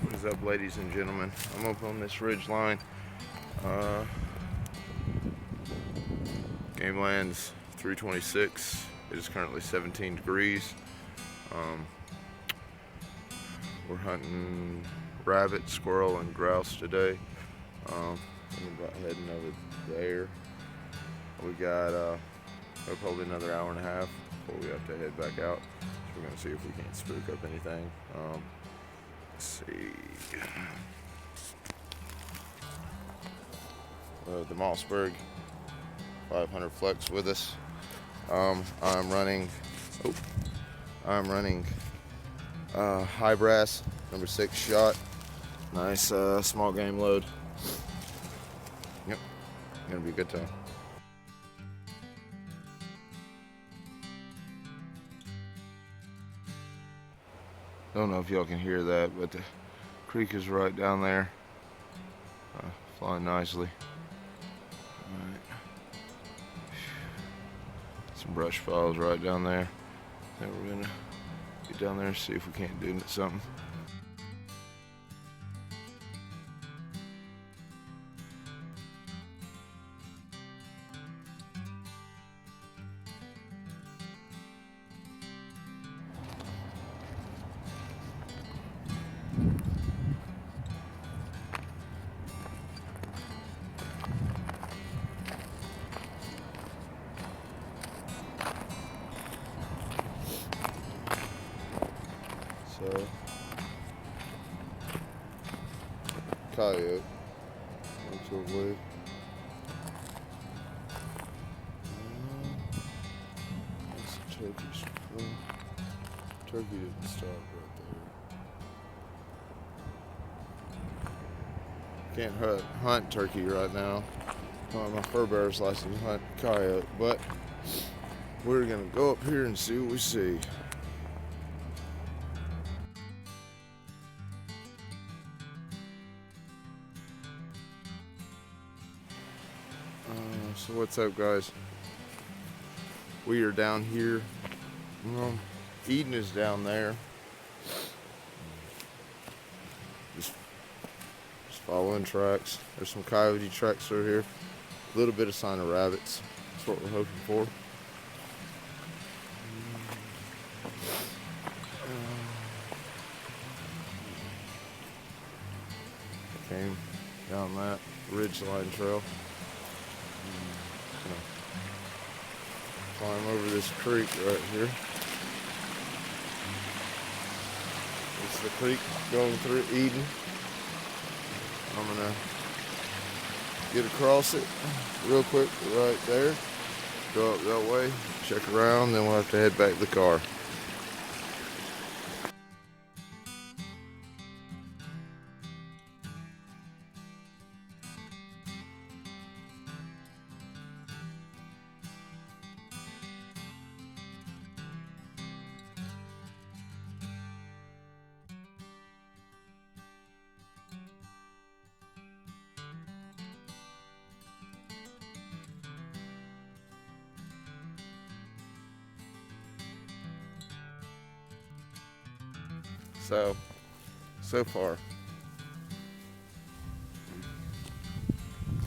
What is up, ladies and gentlemen? I'm up on this ridge line. Game lands 326. It is currently 17 degrees. We're hunting rabbit, squirrel, and grouse today. I'm about heading over there. We got probably another hour and a half before we have to head back out. So we're gonna see if we can't spook up anything. Let's see. The Mossberg 500 flex with us. I'm running high brass number 6 shot. Nice small game load. Yep, gonna be a good time. Don't know if y'all can hear that, but the creek is right down there, flowing nicely. All right. Some brush piles right down there. Then we're gonna get down there and see if we can't do something. So, coyote, looks away. That's a turkey spring. Turkey didn't stop right there. Can't hunt turkey right now. My fur bearer's licensed to hunt coyote, but we're gonna go up here and see what we see. So what's up, guys? We are down here. Eden is down there. Just following tracks. There's some coyote tracks through here. A little bit of sign of rabbits. That's what we're hoping for. Came down that ridgeline trail. Climb over this creek right here. It's the creek going through Eden. I'm gonna get across it real quick right there. Go up that way, check around, then we'll have to head back to the car.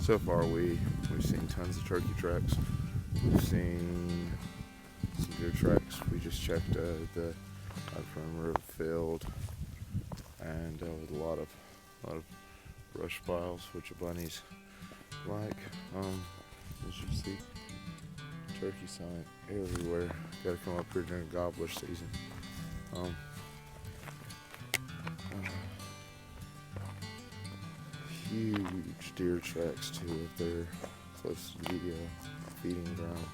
So far we've seen tons of turkey tracks. We've seen some deer tracks. We just checked the perimeter of the field, and with a lot of brush piles, which the bunnies like. As you see, turkey sign everywhere. Got to come up here during gobbler season. Huge deer tracks too up there, close to the feeding ground.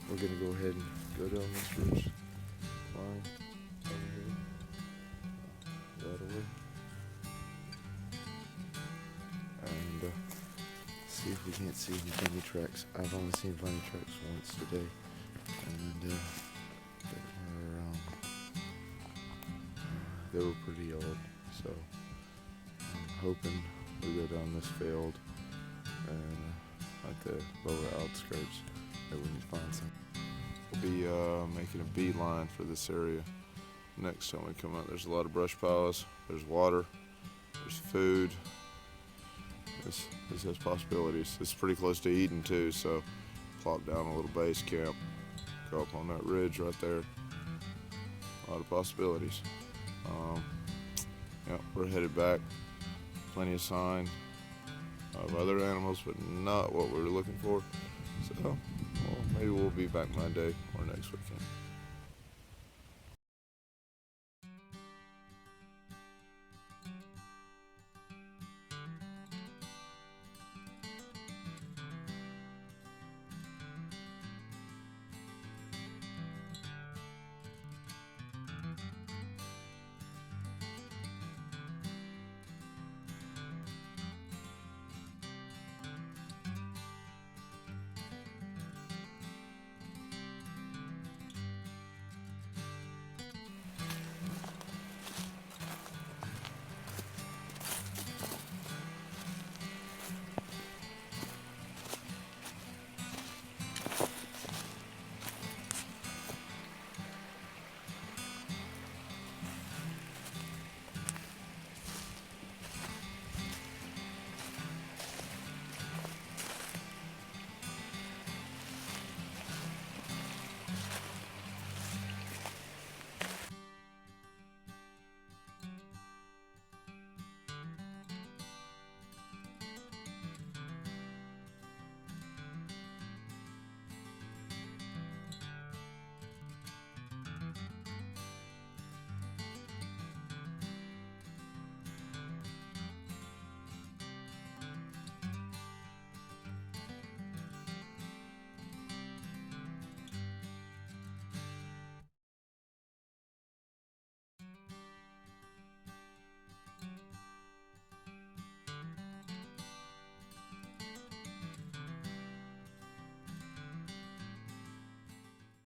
We're gonna go ahead and go down this ridge line over here, right away, and see if we can't see any bunny tracks. I've only seen bunny tracks once today, and they were pretty old. So I'm hoping we go down this field and at the lower outskirts that we can find some. We'll be making a beeline for this area next time we come out. There's a lot of brush piles, there's water, there's food. This has possibilities. It's pretty close to Eden too, so plop down a little base camp, go up on that ridge right there. A lot of possibilities. Yeah, we're headed back. Plenty of sign of other animals, but not what we were looking for. So, well, maybe we'll be back Monday or next weekend.